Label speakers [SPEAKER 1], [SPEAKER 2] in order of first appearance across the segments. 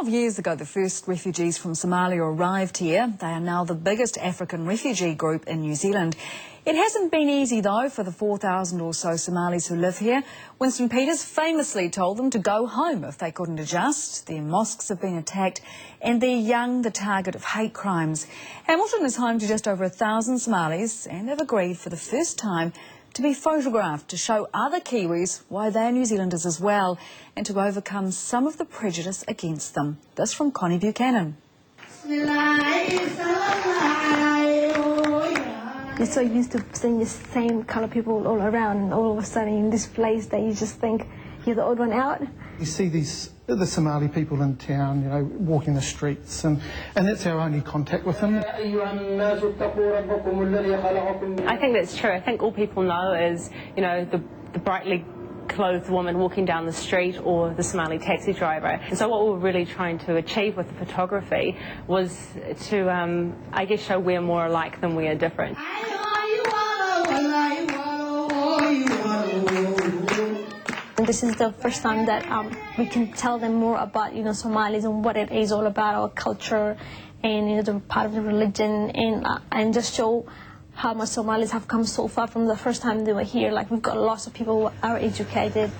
[SPEAKER 1] 12 years ago, the first refugees from Somalia arrived here. They are now the biggest African refugee group in New Zealand. It hasn't been easy, though, for the 4,000 or so Somalis who live here. Winston Peters famously told them to go home if they couldn't adjust. Their mosques have been attacked and their young the target of hate crimes. Hamilton is home to just over 1,000 Somalis, and they've agreed for the first time to be photographed to show other Kiwis why they're New Zealanders as well, and to overcome some of the prejudice against them. This from Connie Buchanan.
[SPEAKER 2] You're so used to seeing the same colour people all around, and all of a sudden in this place that you just think you're the odd one out.
[SPEAKER 3] You see the Somali people in town, you know, walking the streets, and that's our only contact with them.
[SPEAKER 4] I think that's true. I think all people know is, you know, the brightly clothed woman walking down the street or the Somali taxi driver. And so what we were really trying to achieve with the photography was to, I guess, show we're more alike than we are different.
[SPEAKER 2] This is the first time that we can tell them more about, you know, Somalis and what it is all about, our culture, and, you know, the part of the religion, and just show how much Somalis have come so far from the first time they were here. Like, we've got lots of people who are educated.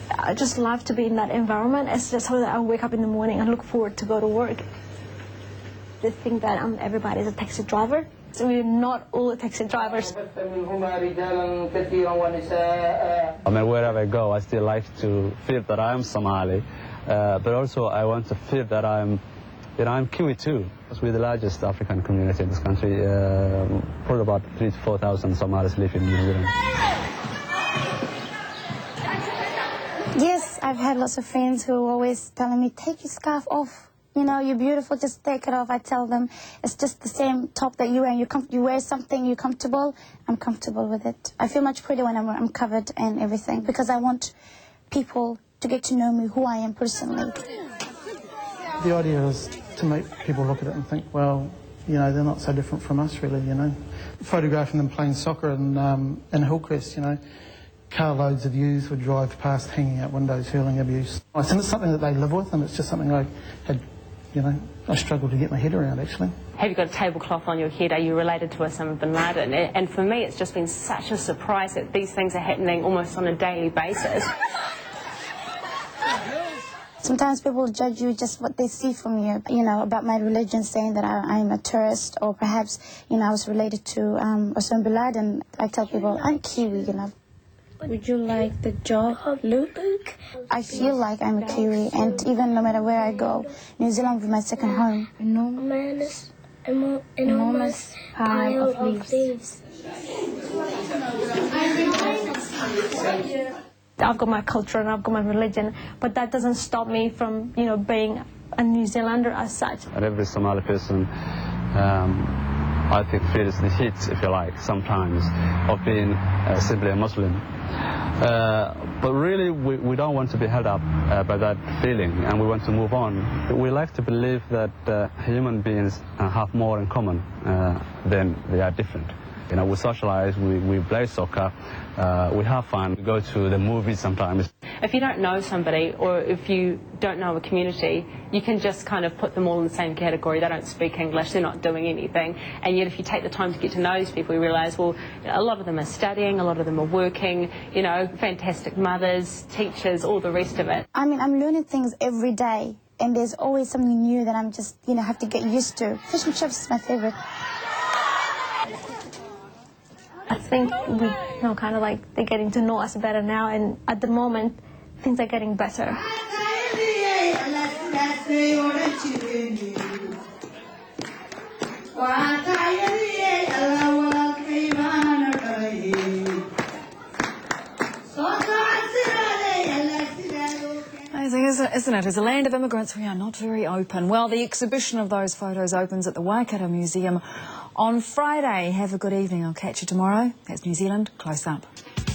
[SPEAKER 2] I just love to be in that environment. It's just how I wake up in the morning and look forward to go to work. They think that everybody's a taxi driver. So we're not all taxi drivers.
[SPEAKER 5] I mean, wherever I go, I still like to feel that I'm Somali, but also I want to feel that I'm Kiwi too. We're the largest African community in this country. Probably about 3,000 to 4,000 Somalis live in New Zealand.
[SPEAKER 6] Yes, I've had lots of friends who are always telling me, take your scarf off. You know, you're beautiful, just take it off. I tell them, it's just the same top that you wear. You wear something, you're comfortable. I'm comfortable with it. I feel much prettier when I'm covered and everything, because I want people to get to know me, who I am personally.
[SPEAKER 3] The idea is to make people look at it and think, well, you know, they're not so different from us, really, you know. Photographing them playing soccer in Hillcrest, you know, carloads of youths would drive past hanging out windows, hurling abuse. And it's something that they live with, and it's just something I had, you know, I struggled to get my head around, actually.
[SPEAKER 4] Have you got a tablecloth on your head? Are you related to Osama bin Laden? And for me, it's just been such a surprise that these things are happening almost on a daily basis.
[SPEAKER 6] Sometimes people judge you just what they see from you know, about my religion, saying that I'm a tourist, or perhaps, you know, I was related to Osama bin Laden. I tell people, I'm Kiwi, you know.
[SPEAKER 2] Would you like the job, Luke?
[SPEAKER 6] I feel like I'm a Kiwi, and even no matter where I go, New Zealand will be my second home.
[SPEAKER 2] Enormous pile of leaves. I've got my culture and I've got my religion, but that doesn't stop me from, you know, being a New Zealander as such.
[SPEAKER 5] And every Somali person, I think, feels the heat, if you like, sometimes, of being simply a Muslim. But really, we don't want to be held up by that feeling, and we want to move on. We like to believe that human beings have more in common than they are different. You know, we socialize, we play soccer, we have fun, we go to the movies sometimes.
[SPEAKER 4] If you don't know somebody, or if you don't know a community, you can just kind of put them all in the same category. They don't speak English, they're not doing anything. And yet if you take the time to get to know these people, you realise, well, a lot of them are studying, a lot of them are working, you know, fantastic mothers, teachers, all the rest of it.
[SPEAKER 6] I mean, I'm learning things every day, and there's always something new that I'm just, you know, have to get used to. Fish and chips is my favourite.
[SPEAKER 2] I think we, you know, kind of like they're getting to know us better now, and at the moment, things are getting better.
[SPEAKER 1] Amazing, isn't it? As a land of immigrants, we are not very open. Well, the exhibition of those photos opens at the Waikato Museum on Friday. Have a good evening. I'll catch you tomorrow. That's New Zealand Close Up.